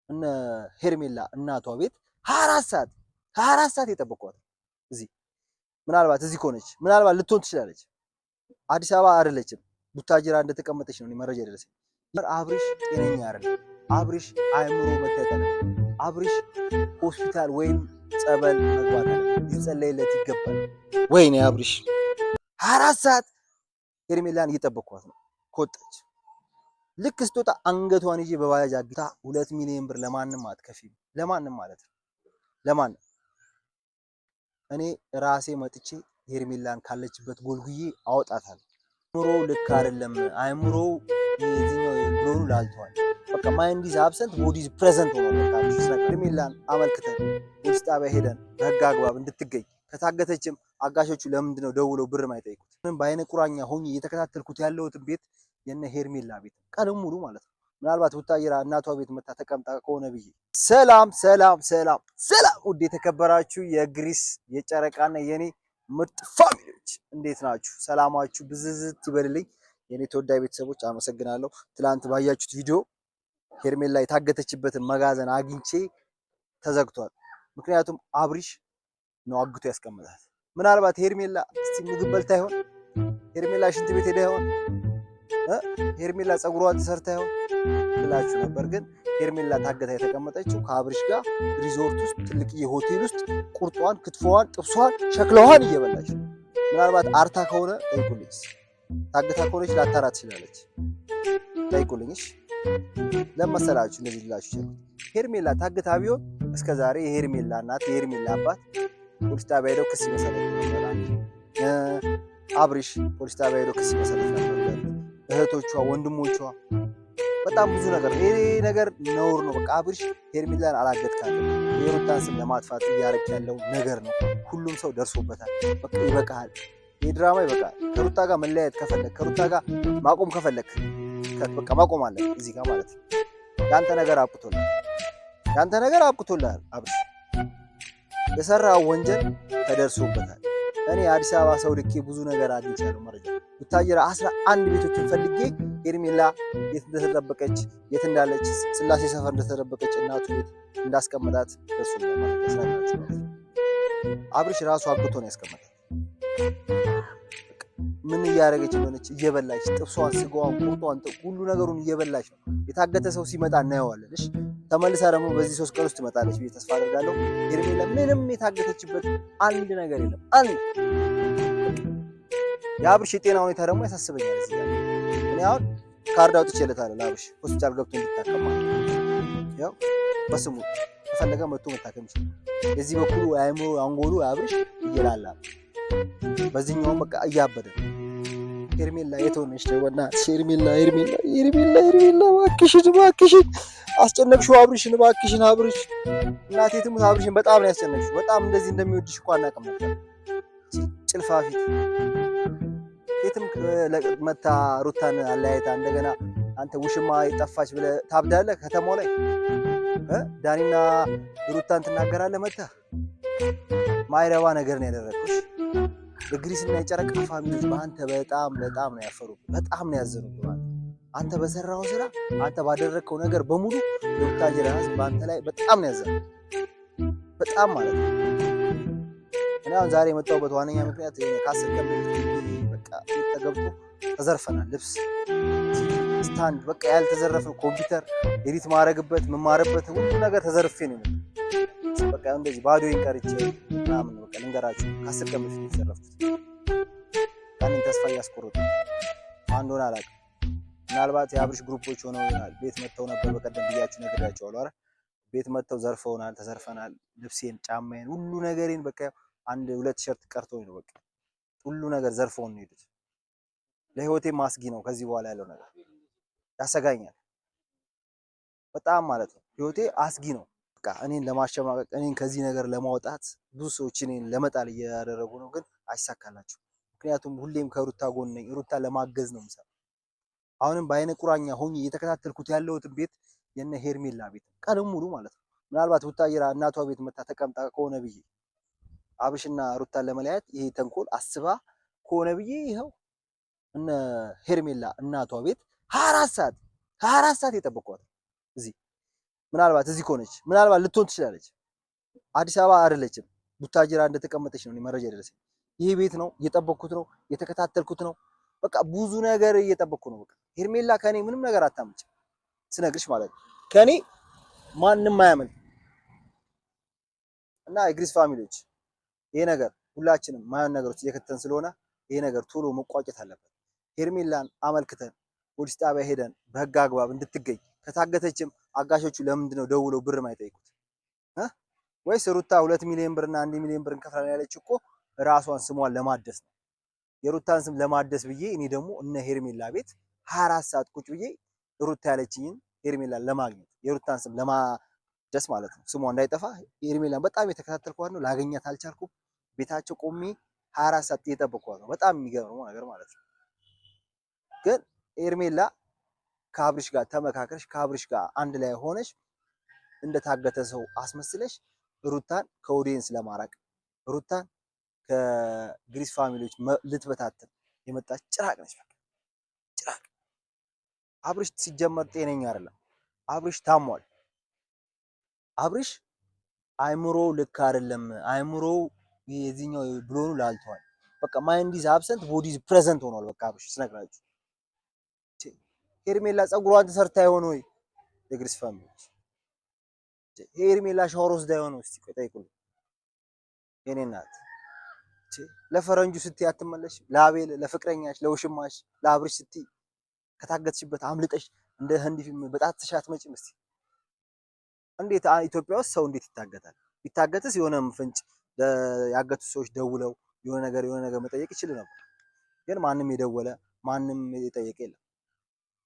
እነ ሄርሜላ እናቷ ቤት 24 ሰዓት የጠበቋት እዚህ ምናልባት እዚህ ከሆነች ምናልባት ልትሆን ትችላለች። አዲስ አበባ አይደለችም፣ ቡታጅራ እንደተቀመጠች ነው መረጃ የደረሰኝ። አብርሽ ጤነኛ አይደለም። አብርሽ አእምሮ መታየት አለበት። አብርሽ ሆስፒታል ወይም ጸበል መግባት አለበት። ሊጸለይለት ይገባል። ወይኔ አብርሽ 24 ሰዓት ሄርሜላን እየጠበቅኳት ነው። ከወጣች ልክ ስትወጣ አንገቷን ይዤ በባጃጅ አግታ 2 ሚሊዮን ብር ለማንም አትከፊም። ለማንም ማለት ነው ለማንም። እኔ ራሴ መጥቼ ሄርሜላን ካለችበት ጎልጉዬ አወጣታለሁ። አእምሮ ልክ አይደለም። አእምሮ የዚህኛው ብሎኑ ላልተዋል። በቃ ማይንድ ኢዝ አብሰንት ቦዲ ኢዝ ፕሬዘንት ሆኖ በቃ ሄርሜላን አመልክተን ፖሊስ ጣቢያ ሄደን በህግ አግባብ እንድትገኝ ከታገተችም አጋሾቹ ለምንድን ነው ደውለው ብር ማይጠይቁት? በአይነ ቁራኛ ሆኜ እየተከታተልኩት ያለሁትን ቤት የነ ሄርሜላ ቤት ቀንም ሙሉ ማለት ነው። ምናልባት ቡታጅራ እናቷ ቤት መታ ተቀምጣ ከሆነ ብዬ። ሰላም ሰላም ሰላም ሰላም! ውድ የተከበራችሁ የግሪስ የጨረቃና የኔ ምርጥ ፋሚሊዎች እንዴት ናችሁ? ሰላማችሁ ብዝዝት ይበልልኝ የኔ ተወዳጅ ቤተሰቦች፣ አመሰግናለሁ። ትላንት ባያችሁት ቪዲዮ ሄርሜላ የታገተችበትን መጋዘን አግኝቼ ተዘግቷል። ምክንያቱም አብርሽ ነው አግቶ ያስቀምጣል። ምናልባት ሄርሜላ እስቲ ምግብ በልታ ይሆን? ሄርሜላ ሽንት ቤት ሄዳ ይሆን? ሄርሜላ ፀጉሯን ተሰርታ ይሆን ብላችሁ ነበር። ግን ሄርሜላ ታገታ የተቀመጠችው ከአብርሽ ጋር ሪዞርት ውስጥ ትልቅዬ ሆቴል ውስጥ ቁርጧን፣ ክትፎዋን፣ ጥብሷን፣ ሸክለዋን እየበላች ነው። ምናልባት አርታ ከሆነ ጠይቁልኝ። ታገታ ከሆነች ላታራ ትችላለች። ጠይቁልኝሽ። ለመሰላችሁ እንደዚህ ልላችሁ ይችላል። ሄርሜላ ታገታ ቢሆን እስከዛሬ የሄርሜላ እናት የሄርሜላ አባት ፖሊስ ጣቢያ ሄደው ክስ ይመሰረት ነበር። አብርሽ ፖሊስ ጣቢያ ሄደው ክስ ይመሰረት ነበር። እህቶቿ፣ ወንድሞቿ በጣም ብዙ ነገር። ይሄ ነገር ነውር ነው። በቃ አብርሽ ሄርሜላን አላገትካለም። የሩታን ስም ለማጥፋት እያደረክ ያለው ነገር ነው። ሁሉም ሰው ደርሶበታል። በቃ ይበቃል። ይሄ ድራማ ይበቃል። ከሩታ ጋር መለያየት ከፈለክ፣ ከሩታ ጋር ማቆም ከፈለክ በቃ ማቆም አለ እዚህ ጋር ማለት ነው። ያንተ ነገር አብቅቶልሃል። ያንተ ነገር አብቅቶልሃል አብርሽ። የሰራው ወንጀል ተደርሶበታል። እኔ አዲስ አበባ ሰው ልኬ ብዙ ነገር አግኝቻለሁ መረጃ። ቡታጅራ 11 ቤቶችን ፈልጌ ሄርሜላ የት እንደተደበቀች የት እንዳለች ስላሴ ሰፈር እንደተደበቀች እናቱ ቤት እንዳስቀመጣት ደርሶኛል ማለት ነው። አብርሽ ራሱ አግቶ ነው ያስቀመጣት። ምን እያደረገች እንደሆነች እየበላች ጥብሷን፣ ስጋዋን፣ ቁርጧን ሁሉ ነገሩን እየበላች ነው። የታገተ ሰው ሲመጣ እናየዋለን። እሺ ተመልሳ ደግሞ በዚህ 3 ቀን ውስጥ ትመጣለች ብዬ ተስፋ አደርጋለሁ። ሄርሜላ ምንም የታገተችበት አንድ ነገር የለም። አንድ የአብርሽ የጤና ሁኔታ ደግሞ ያሳስበኛል። እዚህ ጋር እኔ አሁን ካርድ አውጥቼለታለሁ ለአብርሽ ሆስፒታል ገብቶ እንዲታከም ማለት ነው። ያው በስሙ ከፈለገ መጥቶ መታከም ይችላል። የዚህ በኩሉ አእምሮ አንጎሉ አብርሽ እየላላ በዚህኛውም በቃ እያበደ ነው። ሄርሜላ የት ሆነሽ ነው? በእናትሽ ሄርሜላ እባክሽን አስጨነቅሽው አብርሽን፣ እባክሽን አብርሽ። እናቴ ትሙት አብርሽን በጣም ነው ያስጨነቅሽው። በጣም እንደዚህ እንደሚወድሽ እኮ አናውቅም ነበር። ጭልፋ ፊት የትም መታ ሩታን አለያይታ እንደገና አንተ ውሽማ ጠፋች ብለህ ታብዳለህ ከተማው ላይ። ዳኒና ሩታን ትናገራለህ መታ። ማይረባ ነገር ነው ያደረግኩሽ። የግሪስና የጨረቃ ፋሚሊዎች በአንተ በጣም ነው ያፈሩት፣ በጣም ነው ያዘኑት። አንተ በሰራው ስራ፣ አንተ ባደረግከው ነገር በሙሉ የቡታጅራ ሕዝብ በአንተ ላይ በጣም ነው ያዘነው። በጣም ማለት ነው። እኔ አሁን ዛሬ የመጣሁበት ዋነኛ ምክንያት ከ10 ቀን በፊት በቃ ተገብቶ ተዘርፈናል። ልብስ፣ ስታንድ፣ በቃ ያልተዘረፈ ኮምፒውተር ኤዲት ማድረግበት መማርበት ሁሉ ነገር ተዘርፌ ነው የመጣሁት። በቃ እንደዚህ ባዶዬን ቀርቼ ምናምን በቃ ልንገራችሁ፣ ከ10 ቀን በፊት የተዘረፍኩት ያንን ተስፋ እያስቆረጡ አንድ ሆነ አላውቅም። ምናልባት የአብርሽ ግሩፖች ሆነው ይሆናል። ቤት መጥተው ነበር በቀደም ብያችሁ ነግሬያቸዋለሁ። አረ ቤት መጥተው ዘርፈውናል፣ ተዘርፈናል። ልብሴን፣ ጫማዬን፣ ሁሉ ነገሬን በቃ 1-2 ቲሸርት ቀርቶኝ ነው በቃ ሁሉ ነገር ዘርፈውን ነው የሄዱት። ለህይወቴም አስጊ ነው። ከዚህ በኋላ ያለው ነገር ያሰጋኛል በጣም ማለት ነው። ህይወቴ አስጊ ነው። በቃ እኔን ለማሸማቀቅ፣ እኔን ከዚህ ነገር ለማውጣት ብዙ ሰዎች እኔን ለመጣል እያደረጉ ነው፣ ግን አይሳካላችሁ። ምክንያቱም ሁሌም ከሩታ ጎን ነኝ። ሩታ ለማገዝ ነው የምሰራው። አሁንም በአይነ ቁራኛ ሆኜ እየተከታተልኩት ያለሁትን ቤት የነ ሄርሜላ ቤት ቀንም ሙሉ ማለት ነው። ምናልባት ቡታጅራ እናቷ ቤት መታ ተቀምጣ ከሆነ ብዬ አብርሽና ሩታን ለመለያየት ይሄ ተንኮል አስባ ከሆነ ብዬ ይኸው እነ ሄርሜላ እናቷ ቤት 24 ሰዓት የጠበቋት እዚህ ምናልባት እዚህ ከሆነች ምናልባት ልትሆን ትችላለች። አዲስ አበባ አይደለችም። ቡታጅራ እንደተቀመጠች ነው መረጃ የደረሰኝ። ይህ ቤት ነው እየጠበቅኩት ነው እየተከታተልኩት ነው። በቃ ብዙ ነገር እየጠበቅኩ ነው። በቃ ሄርሜላ ከኔ ምንም ነገር አታመጭም ስነግርሽ ማለት ነው። ከኔ ማንም አያመልጥ እና የግሪስ ፋሚሊዎች ይሄ ነገር ሁላችንም ማየን ነገሮች እየከተን ስለሆነ ይሄ ነገር ቶሎ መቋጨት አለበት። ሄርሜላን አመልክተን ፖሊስ ጣቢያ ሄደን በህግ አግባብ እንድትገኝ ከታገተችም አጋሾቹ ለምንድን ነው ደውለው ብር ማይጠይቁት? ወይስ ሩታ 2 ሚሊዮን ብር እና 1 ሚሊዮን ብር እንከፍላለን ያለችው እኮ ራሷን ስሟን ለማደስ ነው። የሩታን ስም ለማደስ ብዬ እኔ ደግሞ እነ ሄርሜላ ቤት 24 ሰዓት ቁጭ ብዬ ሩታ ያለችኝን ሄርሜላን ለማግኘት የሩታን ስም ለማደስ ማለት ነው። ስሟ እንዳይጠፋ ሄርሜላን በጣም የተከታተልኳት ነው። ላገኛት አልቻልኩም። ቤታቸው ቆሜ 24 ሰዓት እየጠበቅኳት ነው። በጣም የሚገርመው ነገር ማለት ነው። ግን ሄርሜላ ከአብርሽ ጋር ተመካከረሽ ከአብርሽ ጋር አንድ ላይ ሆነሽ እንደታገተ ሰው አስመስለሽ ሩታን ከኦዲየንስ ለማራቅ ሩታን ከግሪስ ፋሚሊዎች ልትበታተን የመጣች ጭራቅ ነች። በቃ ጭራቅ። አብርሽ ሲጀመር ጤነኛ አይደለም። አብርሽ ታሟል። አብርሽ አይምሮ ልክ አይደለም። አይምሮ የዚህኛው ብሎኑ ላልተዋል። በቃ ማይንድ ኢዝ አብሰንት ቦዲ ኢዝ ፕሬዘንት ሆኗል። በቃ አብርሽ ስነግራችሁ ሄርሜላ ፀጉሯን ተሰርታ ይሆን ወይ? የግሪስ ፋሚሊዎች ሄርሜላ ሻወር ወስዳ ይሆን? እስቲ ጠይቁልኝ። የኔ እናት ለፈረንጁ ስትይ አትመለሽ? ለአቤል ለፍቅረኛሽ፣ ለውሽማሽ፣ ለአብርሽ ስትይ ከታገትሽበት አምልጠሽ እንደ ህንድ ፊልም በጣትሽ አትመጪም? እስቲ እንዴት ኢትዮጵያ ውስጥ ሰው እንዴት ይታገታል? ቢታገትስ የሆነ ፍንጭ ያገቱ ሰዎች ደውለው የሆነ ነገር መጠየቅ ይችል ነበር። ግን ማንም የደወለ ማንም የጠየቀ የለም።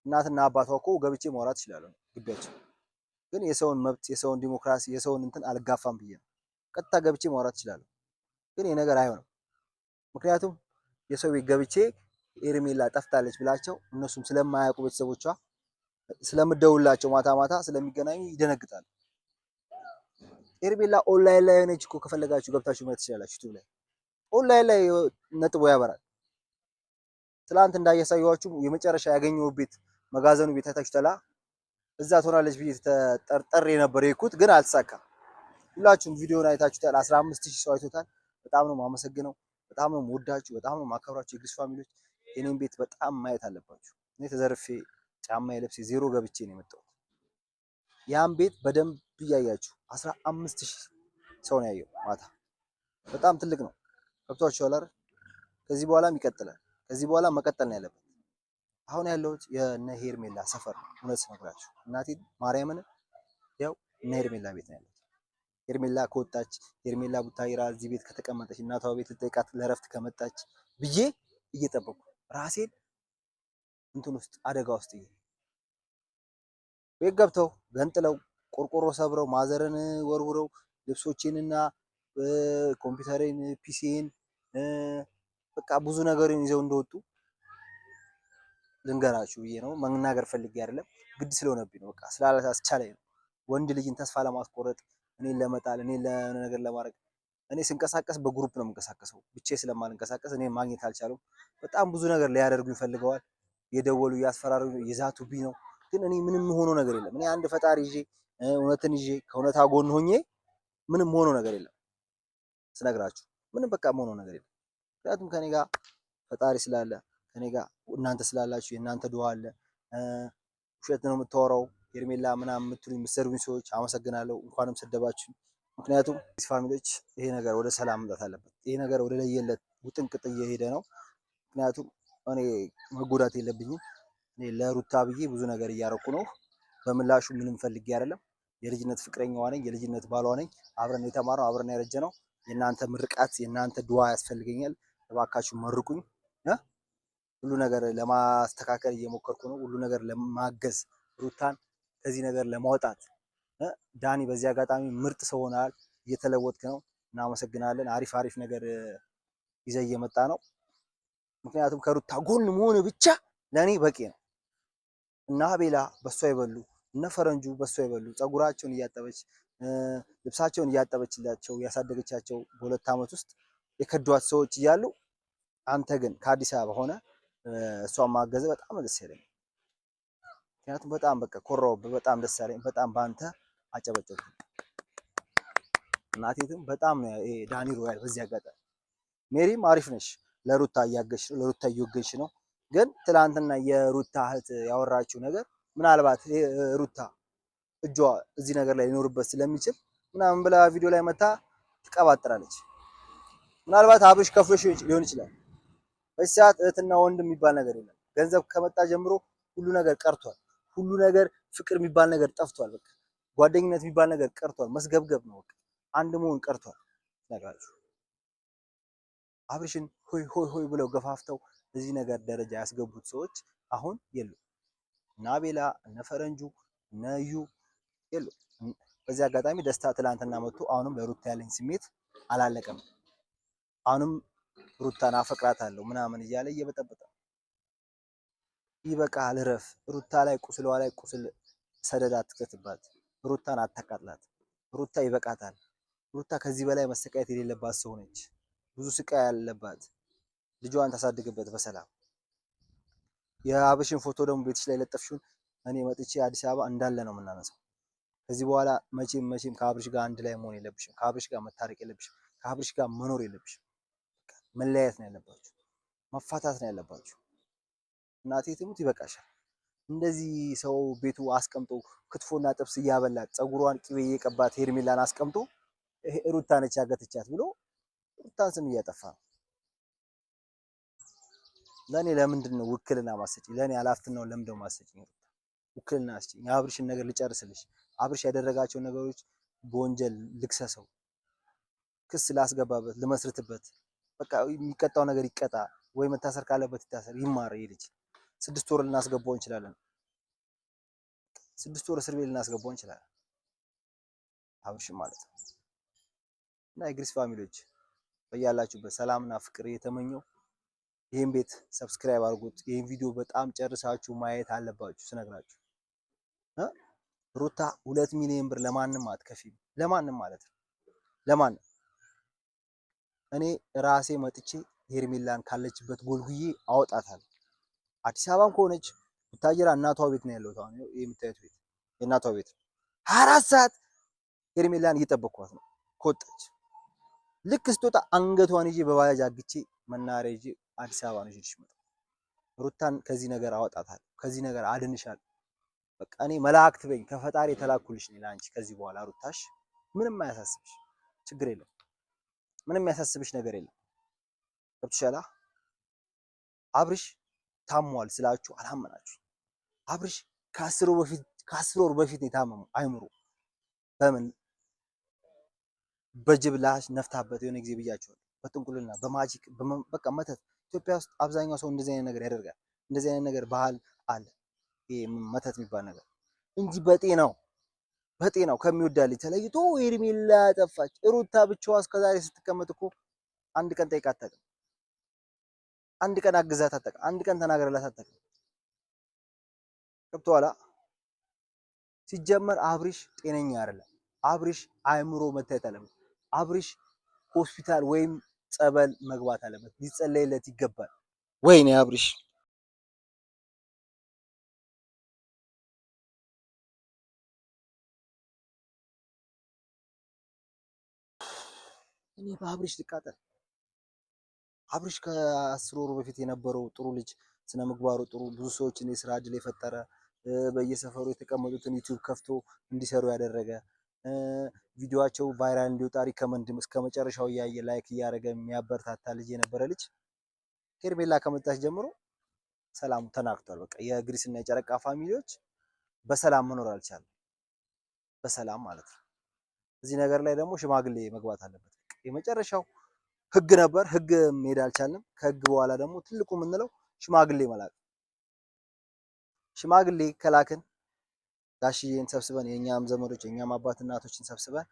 እናትና አባቷ እኮ ገብቼ ማውራት ይችላሉ ግቢያቸው። ግን የሰውን መብት የሰውን ዲሞክራሲ የሰውን እንትን አልጋፋም ብዬ ነው። ቀጥታ ገብቼ ማውራት ይችላሉ። ግን ይሄ ነገር አይሆንም። ምክንያቱም የሰው ቤት ገብቼ ሄርሜላ ጠፍታለች ብላቸው እነሱም ስለማያውቁ ቤተሰቦቿ ስለምደውላቸው ማታ ማታ ስለሚገናኙ ይደነግጣሉ። ሄርሜላ ኦንላይን ላይ ሆነች እኮ ከፈለጋችሁ ገብታችሁ ማየት ትችላላችሁ። ዩቲዩብ ላይ ኦንላይን ላይ ነጥቦ ያበራል። ትላንት እንዳያሳየኋችሁ የመጨረሻ ያገኘው ቤት መጋዘኑ ቤት አይታችሁታል። እዛ ትሆናለች ብዬ ተጠርጥሬ ነበር የሄድኩት፣ ግን አልተሳካም። ሁላችሁም ቪዲዮውን አይታችሁታል። 15000 ሰው አይቶታል። በጣም ነው የማመሰግነው። በጣም ነው የምወዳችሁ። በጣም ነው የማከብራችሁ። የግሪስ ፋሚሊዎች የኔን ቤት በጣም ማየት አለባችሁ። እኔ ተዘርፌ ጫማዬ ለብሴ ዜሮ ገብቼ ነው የመጣሁት። ያን ቤት በደንብ እያያችሁ 15000 ሰው ነው ያየው ማታ። በጣም ትልቅ ነው። ገብቷችኋል አይደል? ከዚህ በኋላም ይቀጥላል። ከዚህ በኋላ መቀጠል ነው ያለበት። አሁን ያለሁት የነ ሄርሜላ ሰፈር ነው። እውነት ስነግራችሁ እናቴ ማርያምን ያው እነ ሄርሜላ ቤት ነው ያለሁት። ሄርሜላ ከወጣች ሄርሜላ ቡታይራ እዚህ ቤት ከተቀመጠች እናቷ ቤት ልጠይቃት ለረፍት ከመጣች ብዬ እየጠበቅኩ ራሴን እንትን ውስጥ አደጋ ውስጥ ቤት ገብተው ገንጥለው ቆርቆሮ ሰብረው ማዘርን ወርውረው ልብሶቼንና ኮምፒውተሬን ፒሲን በቃ ብዙ ነገርን ይዘው እንደወጡ ልንገራችሁ ብዬ ነው። መናገር ፈልጌ አይደለም፣ ግድ ስለሆነብኝ ነው። በቃ ስላላስቻለኝ ነው። ወንድ ልጅን ተስፋ ለማስቆረጥ እኔን ለመጣል እኔን ለሆነ ነገር ለማድረግ እኔ ስንቀሳቀስ በግሩፕ ነው የምንቀሳቀሰው። ብቻዬን ስለማልንቀሳቀስ እኔን ማግኘት አልቻሉም። በጣም ብዙ ነገር ሊያደርጉኝ ፈልገዋል። የደወሉ እያስፈራሩኝ ነው፣ የዛቱብኝ ነው። ግን እኔ ምንም ሆኖ ነገር የለም። እኔ አንድ ፈጣሪ ይዤ እውነትን ይዤ ከእውነታ ጎን ሆኜ ምንም ሆኖ ነገር የለም ስነግራችሁ፣ ምንም በቃ ሆኖ ነገር የለም። ምክንያቱም ከኔ ጋር ፈጣሪ ስላለ ከኔ ጋር እናንተ ስላላችሁ የእናንተ ዱዓ አለ። ውሸት ነው የምታወራው ሄርሜላ ምናምን የምትሉኝ የምትሰድቡኝ ሰዎች አመሰግናለሁ። እንኳንም ሰደባችሁ። ምክንያቱም ፋሚሊዎች ይሄ ነገር ወደ ሰላም መምጣት አለበት። ይሄ ነገር ወደ ለየለት ውጥንቅጥ እየሄደ ነው። ምክንያቱም እኔ መጎዳት የለብኝም። እኔ ለሩታ ብዬ ብዙ ነገር እያረኩ ነው። በምላሹ ምንም ፈልጌ አይደለም። የልጅነት ፍቅረኛዋ ነኝ፣ የልጅነት ባሏ ነኝ። አብረን የተማርነው አብረን ያረጀነው። የእናንተ ምርቃት የእናንተ ዱዓ ያስፈልገኛል። እባካችሁ መርቁኝ። ሁሉ ነገር ለማስተካከል እየሞከርኩ ነው። ሁሉ ነገር ለማገዝ ሩታን ከዚህ ነገር ለማውጣት ዳኒ በዚህ አጋጣሚ ምርጥ ሰው ሆናል። እየተለወጥክ ነው። እናመሰግናለን። አሪፍ አሪፍ ነገር ይዘህ እየመጣ ነው። ምክንያቱም ከሩታ ጎን መሆን ብቻ ለኔ በቂ ነው። እና አቤላ በሷ ይበሉ፣ እነ ፈረንጁ በሷ ይበሉ። ፀጉራቸውን እያጠበች ልብሳቸውን እያጠበችላቸው ያሳደገቻቸው በ2 ዓመት ውስጥ የከዷት ሰዎች እያሉ አንተ ግን ከአዲስ አበባ ሆነ እሷን ማገዝ በጣም ደስ ያለኝ። ምክንያቱም በጣም በቃ ኮራውብህ። በጣም ደስ ያለኝ በጣም ባንተ አጨበጨቡ። እናቴትም በጣም ነው ይሄ ዳኒ ሮያል። በዚህ አጋጣሚ ሜሪም አሪፍ ነሽ፣ ለሩታ እያገሽ ነው፣ ለሩታ እየወገንሽ ነው። ግን ትላንትና የሩታ እህት ያወራችው ነገር ምናልባት ሩታ እጇ እዚህ ነገር ላይ ሊኖርበት ስለሚችል ምናምን ብላ ቪዲዮ ላይ መታ ትቀባጥራለች። ምናልባት አብርሽ ከፍሎሽ ሊሆን ይችላል። በዚህ ሰዓት እህትና ወንድ የሚባል ነገር የለም። ገንዘብ ከመጣ ጀምሮ ሁሉ ነገር ቀርቷል። ሁሉ ነገር ፍቅር የሚባል ነገር ጠፍቷል። በቃ ጓደኝነት የሚባል ነገር ቀርቷል። መስገብገብ ነው በቃ አንድ መሆን ቀርቷል። ነግራችሁ አብርሽን ሆይ ሆይ ሆይ ብለው ገፋፍተው እዚህ ነገር ደረጃ ያስገቡት ሰዎች አሁን የሉም። እነ አቤላ እነ ፈረንጁ እነ እዩ የሉም። በዚህ አጋጣሚ ደስታ ትላንትና መጥቶ አሁንም ለሩታ ያለኝ ስሜት አላለቀም፣ አሁንም ሩታን አፈቅራታለሁ ምናምን እያለ እየበጠበጠ ይበቃል፣ እረፍ። ሩታ ላይ ቁስሏ ላይ ቁስል ሰደድ አትክተትባት። ሩታን አታቃጥላት። ሩታ ይበቃታል። ሩታ ከዚህ በላይ መሰቃየት የሌለባት ሰው ነች። ብዙ ስቃይ ያለባት ልጇን ታሳድግበት በሰላም። የአብርሽን ፎቶ ደግሞ ቤትሽ ላይ ለጠፍሽውን እኔ መጥቼ አዲስ አበባ እንዳለ ነው የምናነሳው። ከዚህ በኋላ መቼም ከአብርሽ ጋር አንድ ላይ መሆን የለብሽም። ከአብርሽ ጋር መታረቅ የለብሽም። ከአብርሽ ጋር መኖር የለብሽም። መለያየት ነው ያለባችሁ። መፋታት ነው ያለባችሁ። እናቴ ትሙት ይበቃሻል። እንደዚህ ሰው ቤቱ አስቀምጦ ክትፎና ጥብስ እያበላት ፀጉሯን ቅቤ እየቀባት ሄርሜላን አስቀምጦ ሩታ ነች ያገተቻት ብሎ ሩታን ስም እያጠፋ ነው። ለኔ ለምንድን ነው ውክልና ማሰጪኝ? ለኔ አላፍትናው ለምንድን ነው ማሰጪኝ? ውክልና አስጪኝ። አብርሽን ነገር ልጨርስልሽ። አብርሽ ያደረጋቸው ነገሮች በወንጀል ልክሰሰው፣ ክስ ላስገባበት፣ ልመስርትበት። በቃ የሚቀጣው ነገር ይቀጣ፣ ወይ መታሰር ካለበት ይታሰር፣ ይማር። ይሄ ልጅ 6 ወር ልናስገባው እንችላለን። 6 ወር እስር ቤት ልናስገባው እንችላለን። አብርሽ ማለት ነው። እና የግሪስ ፋሚሊዎች በያላችሁበት ሰላምና ፍቅር እየተመኘው ይህን ቤት ሰብስክራይብ አድርጉት። ይህን ቪዲዮ በጣም ጨርሳችሁ ማየት አለባችሁ ስነግራችሁ። ሩታ 2 ሚሊዮን ብር ለማንም አትከፊም። ለማንም ማለት ነው። ለማንም እኔ ራሴ መጥቼ ሄርሜላን ካለችበት ጎልጉዬ አወጣታለሁ። አዲስ አበባም ከሆነች ቡታጅራ እናቷ ቤት ነው ያለው። አሁን የምታዩት ቤት የእናቷ ቤት ነው። 24 ሰዓት ሄርሜላን እየጠበቅኳት ነው። ከወጣች ልክ ስትወጣ አንገቷን ይዤ በባጃጅ አግቼ መናሪያ ይዤ አዲስ አበባ ነው ይዤሽ መጣ። ሩታን ከዚህ ነገር አወጣታለሁ። ከዚህ ነገር አድንሻለሁ። በቃ እኔ መላእክት በኝ ከፈጣሪ የተላኩልሽ ነኝ ለአንቺ። ከዚህ በኋላ ሩታሽ ምንም አያሳስብሽ፣ ችግር የለም። ምንም ያሳስብሽ ነገር የለም። ገብቶሻል? አብርሽ ታሟል ስላችሁ አላመናችሁ። አብርሽ ከ10 ወር በፊት ነው የታመመው። አይምሮ በምን በጅብላሽ ነፍታበት የሆነ ጊዜ ብያቸዋለሁ። በጥንቁልና በማጂክ በቃ መተት። ኢትዮጵያ ውስጥ አብዛኛው ሰው እንደዚህ አይነት ነገር ያደርጋል። እንደዚህ አይነት ነገር ባህል አለ፣ ይሄ መተት የሚባል ነገር እንጂ በጤናው ከሚወዳል ተለይቶ ሄርሜላ ጠፋች። ሩታ ብቻዋ እስከዛሬ ስትቀመጥ እኮ አንድ ቀን ጠይቃት አታውቅም። አንድ ቀን አግዛት አታውቅም። አንድ ቀን ተናገረላት አታውቅም። ገብቶሃል? ሲጀመር አብርሽ ጤነኛ አይደለም። አብርሽ አእምሮ መታየት አለበት። አብርሽ ሆስፒታል ወይም ጸበል መግባት አለበት። ሊጸለይለት ይገባል። ወይኔ አብርሽ እኔ በአብርሽ ልቃጠል። አብርሽ ከ10 ወሩ በፊት የነበረው ጥሩ ልጅ፣ ስነ ምግባሩ ጥሩ፣ ብዙ ሰዎችን የስራ እድል የፈጠረ፣ በየሰፈሩ የተቀመጡትን ዩቲዩብ ከፍቶ እንዲሰሩ ያደረገ፣ ቪዲዮአቸው ቫይራል እንዲወጣ ሪከመንድ እስከ መጨረሻው እያየ ላይክ እያደረገ የሚያበረታታ ልጅ የነበረ ልጅ ሄርሜላ ከመጣች ጀምሮ ሰላሙ ተናግቷል። በቃ የግሪስ እና የጨረቃ ፋሚሊዎች በሰላም መኖር አልቻለም። በሰላም ማለት ነው። እዚህ ነገር ላይ ደግሞ ሽማግሌ መግባት አለበት። የመጨረሻው ህግ ነበር። ህግ መሄድ አልቻልንም። ከህግ በኋላ ደግሞ ትልቁ የምንለው ሽማግሌ መላክ። ሽማግሌ ከላክን ጋሽዬን ሰብስበን የኛም ዘመዶች የኛም አባት እናቶችን ሰብስበን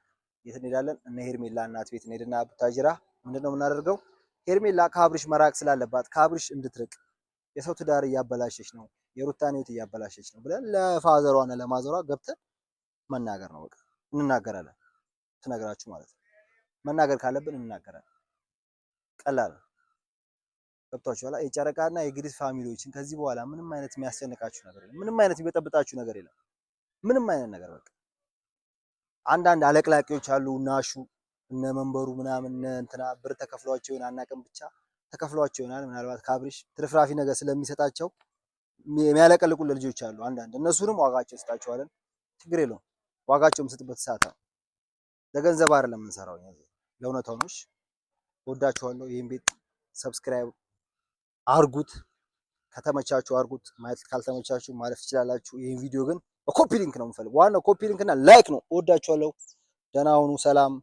የት እንሄዳለን? እነ ሄርሜላ እናት ቤት እንሄድና ቡታጅራ ምንድነው የምናደርገው? ሄርሜላ ከአብርሽ መራቅ ስላለባት ከአብርሽ እንድትርቅ የሰው ትዳር እያበላሸች ነው፣ የሩታን ህይወት እያበላሸች ነው ብለን ለፋዘሯና ለማዘሯ ገብተን መናገር ነው። በቃ እንናገራለን። ትነግራችሁ ማለት ነው። መናገር ካለብን እንናገራለን። ቀላል ገብቷችኋል? የጨረቃና የግሪስ ፋሚሊዎችን ከዚህ በኋላ ምንም አይነት የሚያስጨንቃችሁ ነገር የለም። ምንም አይነት የሚበጠብጣችሁ ነገር የለም። ምንም አይነት ነገር በቃ አንዳንድ አለቅላቂዎች አሉ ናሹ እነ መንበሩ ምናምን እንትና ብር ተከፍሏቸው ይሆናል አናውቅም፣ ብቻ ተከፍሏቸው ይሆናል። ምናልባት ካብሪሽ ትርፍራፊ ነገር ስለሚሰጣቸው የሚያለቀልቁ ልጆች አሉ አንዳንድ። እነሱንም ዋጋቸው እንሰጣቸዋለን፣ ችግር የለውም። ዋጋቸው የምሰጥበት ሰዓት ነው። ለገንዘብ አይደለም የምንሰራው፣ ለእውነታው ነው። ወዳችኋለሁ። ይህን ቤት ሰብስክራይብ አርጉት፣ ከተመቻችሁ አርጉት፣ ማየት ካልተመቻችሁ ማለፍ ትችላላችሁ። ይህን ቪዲዮ ግን በኮፒ ሊንክ ነው የምፈልግ። ዋናው ኮፒ ሊንክ እና ላይክ ነው። ወዳችኋለሁ። ደህና ሁኑ። ሰላም